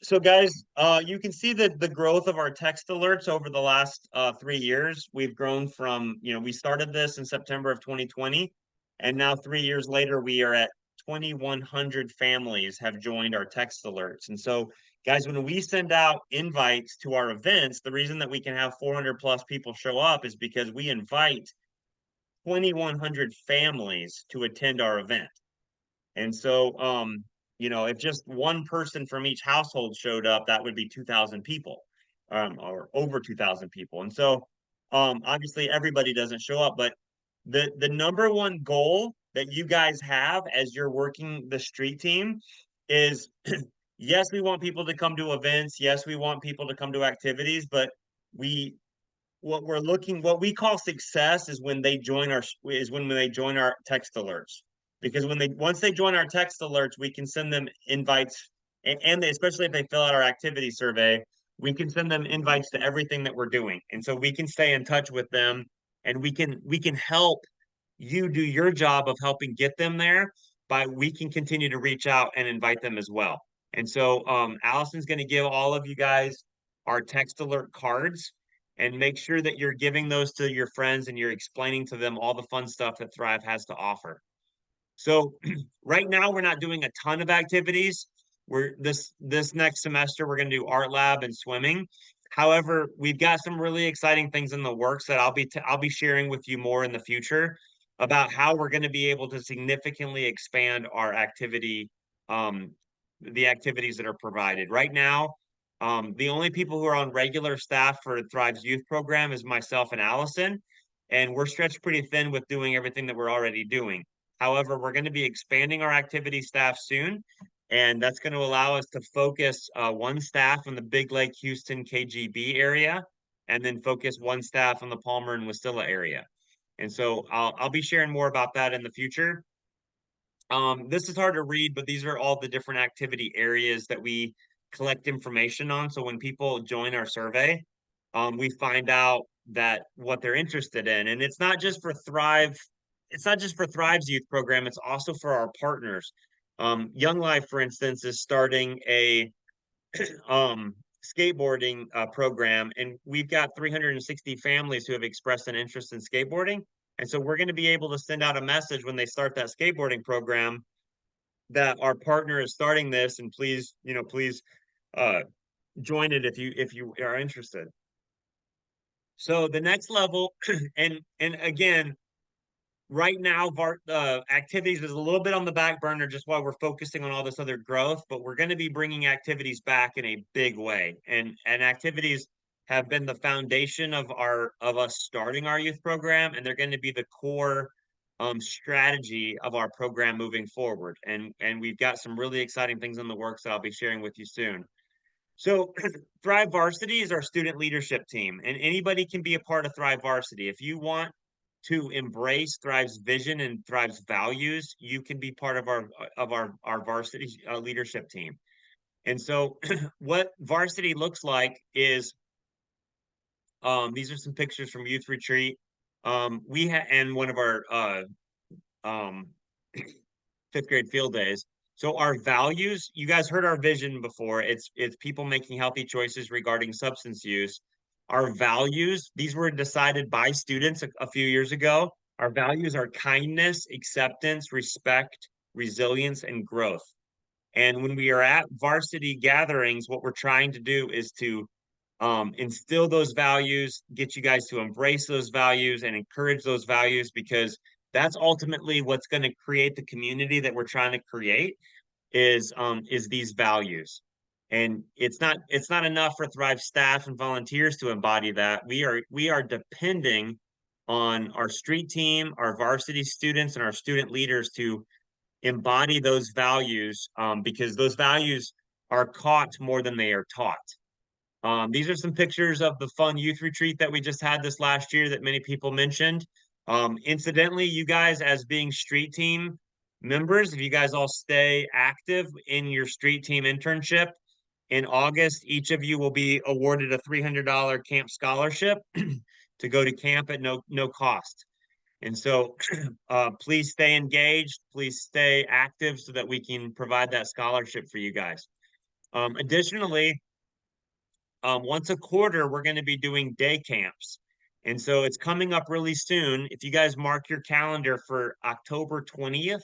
so guys, you can see that the growth of our text alerts over the last 3 years. We've grown from, we started this in September of 2020, and now 3 years later, we are at 2,100 families have joined our text alerts. And so, guys, when we send out invites to our events, the reason that we can have 400 plus people show up is because we invite 2,100 families to attend our event. And so, if just one person from each household showed up, that would be 2,000 people, or over 2,000 people. And so, obviously, everybody doesn't show up, but the number one goal that you guys have as you're working the street team is, yes, we want people to come to events. Yes, we want people to come to activities, but we what we call success is when they join our text alerts, because once they join our text alerts, we can send them invites, and especially if they fill out our activity survey, we can send them invites to everything that we're doing, and so we can stay in touch with them, and we can help you do your job of helping get them there, but we can continue to reach out and invite them as well. And so Allison's going to give all of you guys our text alert cards, and make sure that you're giving those to your friends and you're explaining to them all the fun stuff that Thrive has to offer. So right now we're not doing a ton of activities. This next semester we're going to do art lab and swimming. However, we've got some really exciting things in the works that I'll be sharing with you more in the future about how we're going to be able to significantly expand our the activities that are provided. Right now, the only people who are on regular staff for Thrive's youth program is myself and Alyson, and we're stretched pretty thin with doing everything that we're already doing. However, we're going to be expanding our activity staff soon, and that's going to allow us to focus one staff in the Big Lake, Houston, KGB area, and then focus one staff in the Palmer and Wasilla area. And so I'll be sharing more about that in the future. This is hard to read, but these are all the different activity areas that we collect information on. So when people join our survey, we find out that what they're interested in. And it's not just for Thrive, it's not just for Thrive's youth program, it's also for our partners. Young Life, for instance, is starting a skateboarding program, and we've got 360 families who have expressed an interest in skateboarding. And so we're going to be able to send out a message when they start that skateboarding program that our partner is starting this, and please, please join it if you are interested. So the next level, and again, right now, activities is a little bit on the back burner just while we're focusing on all this other growth, but we're going to be bringing activities back in a big way. And activities have been the foundation of us starting our youth program, and they're going to be the core strategy of our program moving forward. And we've got some really exciting things in the works that I'll be sharing with you soon. So Thrive Varsity is our student leadership team, and anybody can be a part of Thrive Varsity. If you want to embrace Thrive's vision and Thrive's values, you can be part of our varsity leadership team. And so what varsity looks like is, these are some pictures from youth retreat. And one of our fifth grade field days. So our values, you guys heard our vision before. It's people making healthy choices regarding substance use. Our values, these were decided by students a few years ago. Our values are kindness, acceptance, respect, resilience, and growth. And when we are at varsity gatherings, what we're trying to do is to instill those values, get you guys to embrace those values and encourage those values, because that's ultimately what's going to create the community that we're trying to create is these values. And it's not enough for Thrive staff and volunteers to embody that. We are depending on our street team, our varsity students, and our student leaders to embody those values, because those values are caught more than they are taught. These are some pictures of the fun youth retreat that we just had this last year that many people mentioned. Incidentally, you guys, as being street team members, if you guys all stay active in your street team internship, in August, each of you will be awarded a $300 camp scholarship to go to camp at no cost. And so please stay engaged, please stay active so that we can provide that scholarship for you guys. Additionally, once a quarter, we're going to be doing day camps. And so it's coming up really soon. If you guys mark your calendar for October 20th,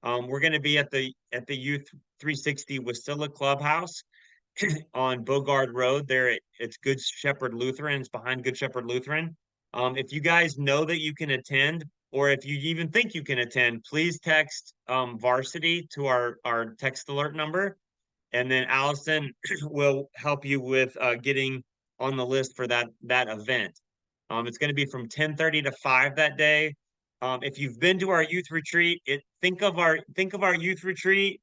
we're going to be at the Youth 360 Wasilla Clubhouse on Bogard Road there. It's Good Shepherd Lutheran. It's behind Good Shepherd Lutheran. If you guys know that you can attend, or if you even think you can attend, please text varsity to our text alert number. And then Alyson will help you with getting on the list for that event. It's going to be from 10:30 to 5 that day. If you've been to our youth retreat, think of our youth retreat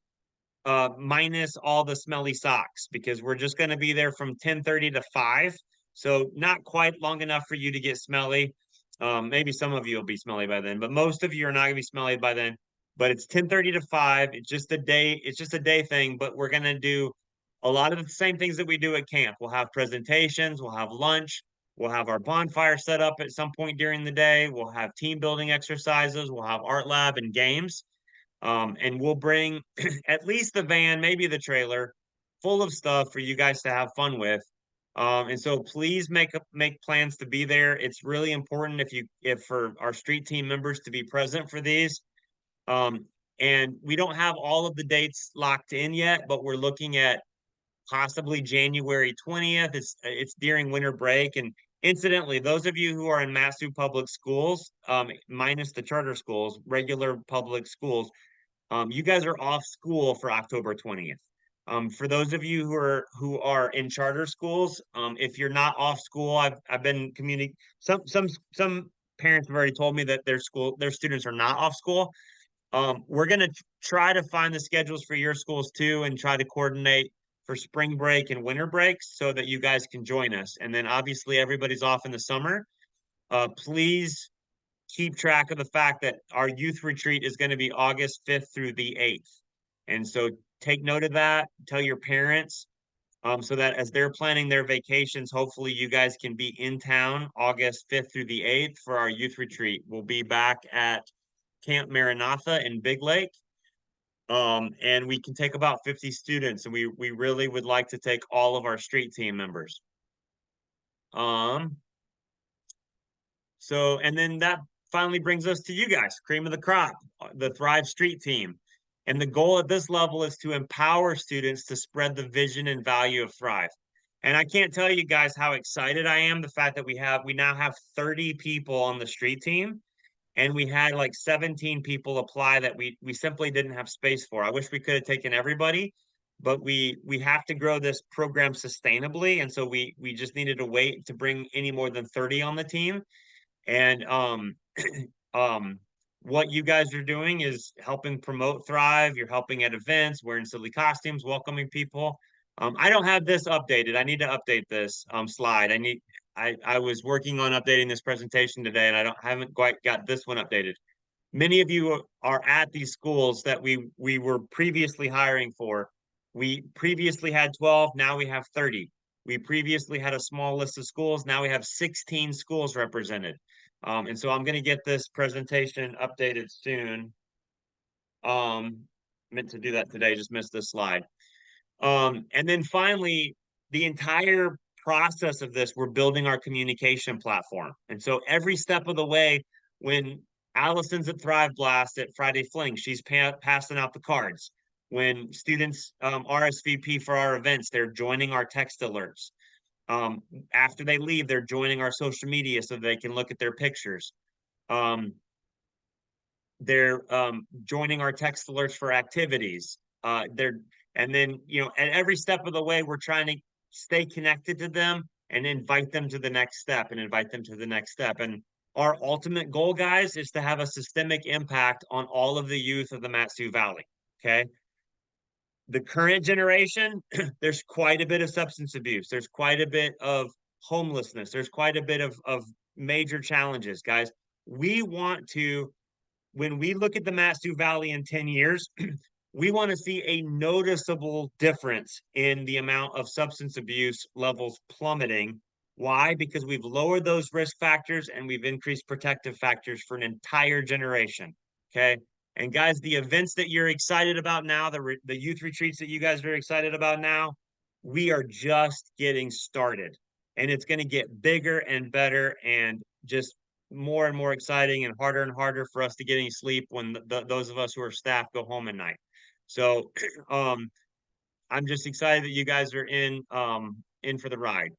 minus all the smelly socks, because we're just going to be there from 10:30 to 5. So not quite long enough for you to get smelly. Maybe some of you will be smelly by then, but most of you are not going to be smelly by then. But it's 10:30 to 5. It's just a day thing, but we're going to do a lot of the same things that we do at camp. We'll have presentations, we'll have lunch, we'll have our bonfire set up at some point during the day. We'll have team building exercises, we'll have art lab and games. And we'll bring at least the van, maybe the trailer, full of stuff for you guys to have fun with. And so please make plans to be there. It's really important if for our street team members to be present for these. And we don't have all of the dates locked in yet, but we're looking at possibly January 20th. It's during winter break. And incidentally, those of you who are in Matsu public schools, minus the charter schools, regular public schools, you guys are off school for October 20th. For those of you who are in charter schools, if you're not off school, I've been communicating. Some parents have already told me that their students are not off school. We're gonna try to find the schedules for your schools too, and try to coordinate for spring break and winter breaks so that you guys can join us. And then obviously everybody's off in the summer. Please keep track of the fact that our youth retreat is going to be August 5th through the 8th. And so take note of that, tell your parents, so that as they're planning their vacations, hopefully you guys can be in town August 5th through the 8th for our youth retreat. We'll be back at Camp Maranatha in Big Lake. And we can take about 50 students, and we really would like to take all of our street team members. So, and then that finally brings us to you guys, cream of the crop, the Thrive Street Team. And the goal at this level is to empower students to spread the vision and value of Thrive. And I can't tell you guys how excited I am, the fact that we now have 30 people on the street team, and we had like 17 people apply that we simply didn't have space for. I wish we could have taken everybody, but we have to grow this program sustainably. And so we just needed to wait to bring any more than 30 on the team. And what you guys are doing is helping promote Thrive. You're helping at events, wearing silly costumes, welcoming people. I don't have this updated. I need to update this slide. I was working on updating this presentation today, and I haven't quite got this one updated. Many of you are at these schools that we were previously hiring for. We previously had 12, now we have 30. We previously had a small list of schools, now we have 16 schools represented. And so I'm going to get this presentation updated soon. Meant to do that today, just missed this slide. And then finally, the entire process of this, we're building our communication platform. And so every step of the way, when Alyson's at Thrive Blast at Friday Fling, she's passing out the cards. When students RSVP for our events, they're joining our text alerts. After they leave, they're joining our social media so they can look at their pictures. They're joining our text alerts for activities. And then, you know, at every step of the way, we're trying to stay connected to them and invite them to the next step and invite them to the next step. And our ultimate goal, guys, is to have a systemic impact on all of the youth of the Mat-Su Valley. Okay. The current generation, there's quite a bit of substance abuse. There's quite a bit of homelessness. There's quite a bit of major challenges, guys. We want to, when we look at the Mat-Su Valley in 10 years, we want to see a noticeable difference in the amount of substance abuse levels plummeting. Why? Because we've lowered those risk factors and we've increased protective factors for an entire generation. Okay. And guys, the events that you're excited about now, the youth retreats that you guys are excited about now, we are just getting started. And it's going to get bigger and better and just more and more exciting and harder for us to get any sleep when those of us who are staff go home at night. So I'm just excited that you guys are in for the ride.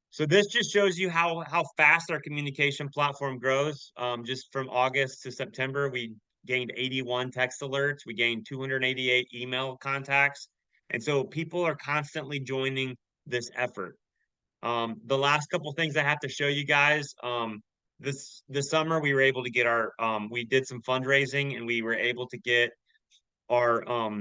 So this just shows you how fast our communication platform grows. Just from August to September, we gained 81 text alerts. We gained 288 email contacts. And so people are constantly joining this effort. The last couple things I have to show you guys, this summer we were able to get our we did some fundraising and we were able to get our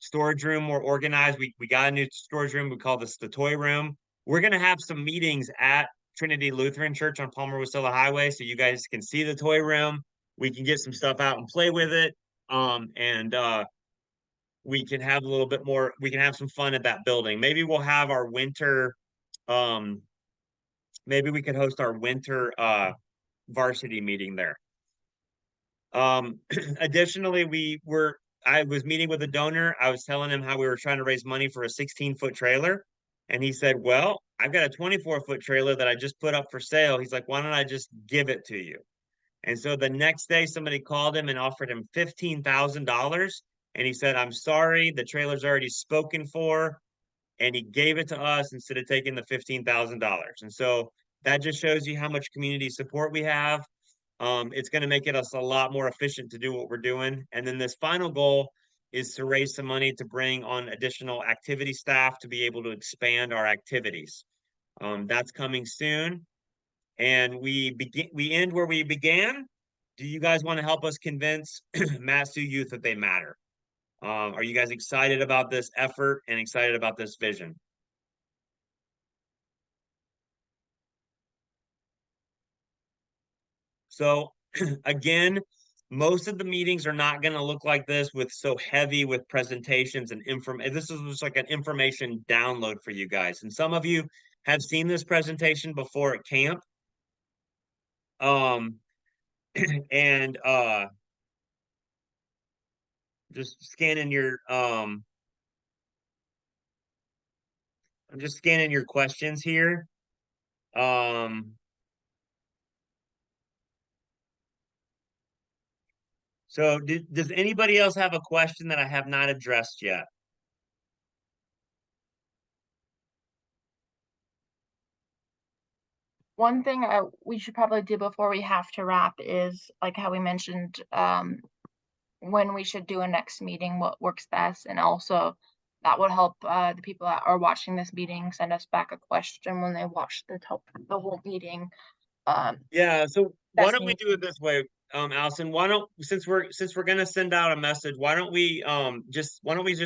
storage room more organized. We got a new storage room. We call this the toy room. We're gonna have some meetings at Trinity Lutheran Church on Palmer Wasilla Highway, so you guys can see the toy room. We can get some stuff out and play with it. And we can have a little bit more. We can have some fun at that building. Maybe we'll have our winter. Maybe we could host our winter varsity meeting there. Additionally, I was meeting with a donor. I was telling him how we were trying to raise money for a 16-foot trailer. And he said, well, I've got a 24-foot trailer that I just put up for sale. He's like, why don't I just give it to you? And so the next day, somebody called him and offered him $15,000. And he said, I'm sorry, the trailer's already spoken for. And he gave it to us instead of taking the $15,000. And so that just shows you how much community support we have. It's going to make us a lot more efficient to do what we're doing. And then this final goal is to raise some money to bring on additional activity staff to be able to expand our activities. That's coming soon. And we end where we began. Do you guys want to help us convince Mat-Su youth that they matter? Are you guys excited about this effort and excited about this vision? So again, most of the meetings are not going to look like this with so heavy with presentations and information. This is just like an information download for you guys. And some of you have seen this presentation before at camp. And just scanning your I'm just scanning your questions here. So does anybody else have a question that I have not addressed yet? One thing we should probably do before we have to wrap is, like how we mentioned, when we should do a next meeting, what works best. And also that would help the people that are watching this meeting send us back a question when they watch the whole meeting. Yeah, so why don't we meeting. do it this way, Alyson? Why don't, since we're gonna send out a message, why don't we just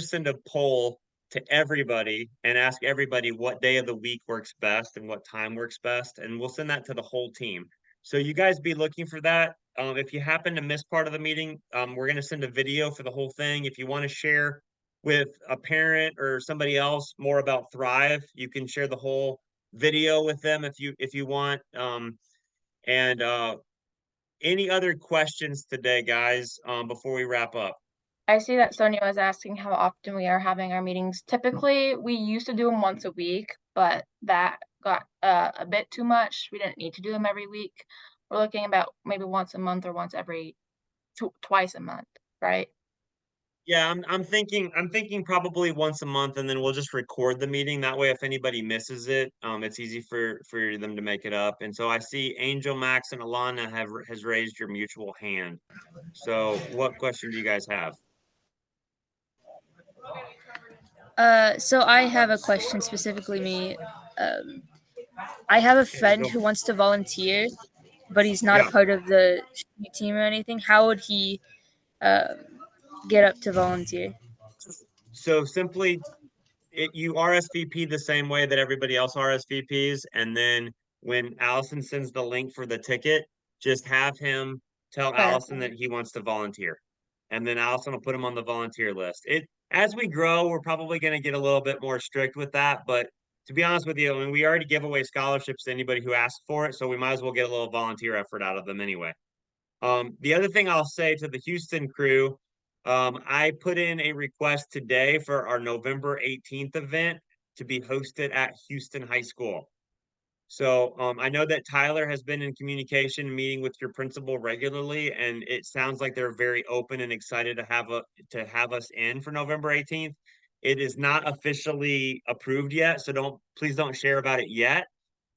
send a poll to everybody and ask everybody what day of the week works best and what time works best, and we'll send that to the whole team. So you guys be looking for that. If you happen to miss part of the meeting, we're gonna send a video for the whole thing. If you want to share with a parent or somebody else more about Thrive, you can share the whole video with them if you want. And any other questions today, guys, before we wrap up? I see that Sonia was asking how often we are having our meetings. Typically, we used to do them once a week, but that got a bit too much. We didn't need to do them every week. We're looking about maybe once a month or once every twice a month, right? Yeah, I'm thinking probably once a month, and then we'll just record the meeting. That way, if anybody misses it, it's easy for them to make it up. And so I see Angel, Max, and Alana has raised your mutual hand. So what question do you guys have? So I have a question specifically me. Um, I have a friend Go. who wants to volunteer, but he's not a Yeah. part of the street team or anything. How would he um, get up to volunteer? So simply you RSVP the same way that everybody else RSVPs, and then when Allison sends the link for the ticket, just have him tell Allison that he wants to volunteer, and then Allison will put him on the volunteer list. It As we grow, we're probably going to get a little bit more strict with that, but to be honest with you, I mean, we already give away scholarships to anybody who asks for it, so we might as well get a little volunteer effort out of them anyway. The other thing I'll say to the Houston crew, I put in a request today for our November 18th event to be hosted at Houston High School. So I know that Tyler has been in communication, meeting with your principal regularly, and it sounds like they're very open and excited to have us in for November 18th. It is not officially approved yet, so please don't share about it yet.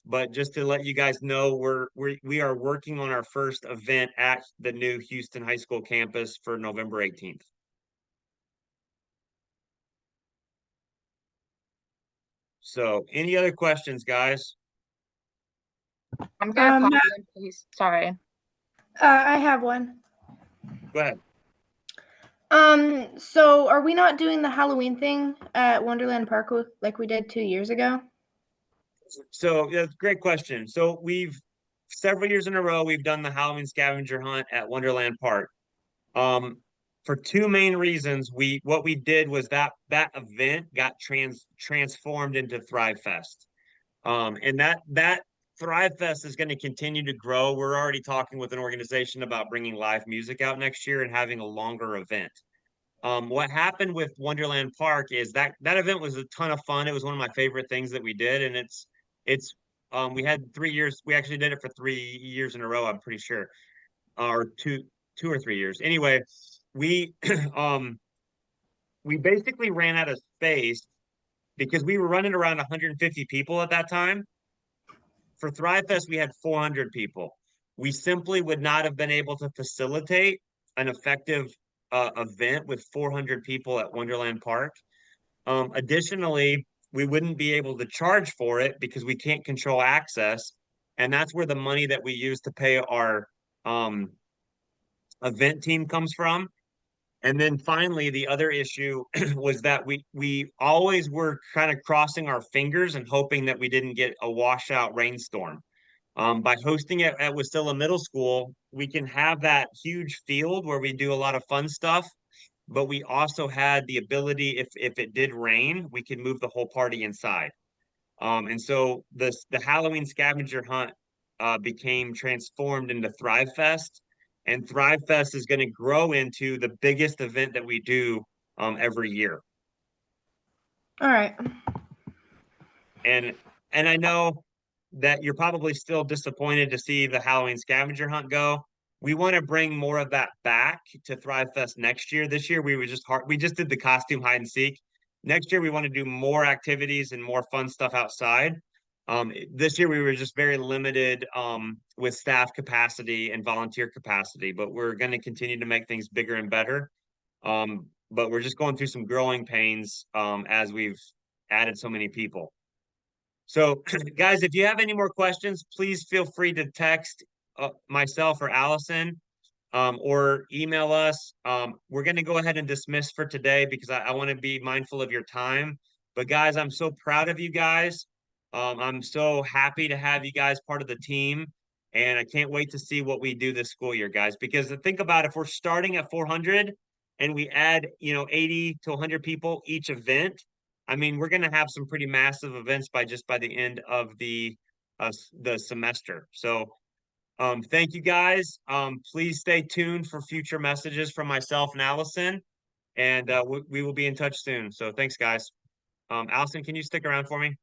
But just to let you guys know, we are working on our first event at the new Houston High School campus for November 18th. So any other questions, guys? I'm gonna pop Matt, in, please. Sorry. I have one. Go ahead. So are we not doing the Halloween thing at Wonderland Park like we did 2 years ago? So that's a great question. So we've several years in a row, we've done the Halloween scavenger hunt at Wonderland Park. For two main reasons, what we did was that event got transformed into Thrive Fest. And that Thrive Fest is going to continue to grow. We're already talking with an organization about bringing live music out next year and having a longer event. What happened with Wonderland Park is that event was a ton of fun. It was one of my favorite things that we did, and it's we had 3 years. We actually did it for 3 years in a row. I'm pretty sure, or two or 3 years. Anyway, we um we basically ran out of space because we were running around 150 people at that time. For Thrive Fest, we had 400 people. We simply would not have been able to facilitate an effective event with 400 people at Wonderland Park. Additionally, we wouldn't be able to charge for it because we can't control access. And that's where the money that we use to pay our event team comes from. And then finally, the other issue was that we always were kind of crossing our fingers and hoping that we didn't get a washout rainstorm. By hosting it at Wasilla Middle School, we can have that huge field where we do a lot of fun stuff, but we also had the ability, if it did rain, we could move the whole party inside. And so the Halloween scavenger hunt became transformed into Thrive Fest, and Thrive Fest is going to grow into the biggest event that we do every year. All right. And I know that you're probably still disappointed to see the Halloween scavenger hunt go. We want to bring more of that back to Thrive Fest next year. This year we just did the costume hide and seek. Next year we want to do more activities and more fun stuff outside. This year we were just very limited with staff capacity and volunteer capacity, but we're going to continue to make things bigger and better. But we're just going through some growing pains as we've added so many people. So, guys, if you have any more questions, please feel free to text myself or Allison or email us. We're going to go ahead and dismiss for today because I want to be mindful of your time. But, guys, I'm so proud of you guys. I'm so happy to have you guys part of the team. And I can't wait to see what we do this school year, guys. Because think about it, if we're starting at 400 and we add, 80 to 100 people each event, I mean, we're going to have some pretty massive events by the end of the semester. So, thank you guys. Please stay tuned for future messages from myself and Allison, and we will be in touch soon. So, thanks, guys. Allison, can you stick around for me?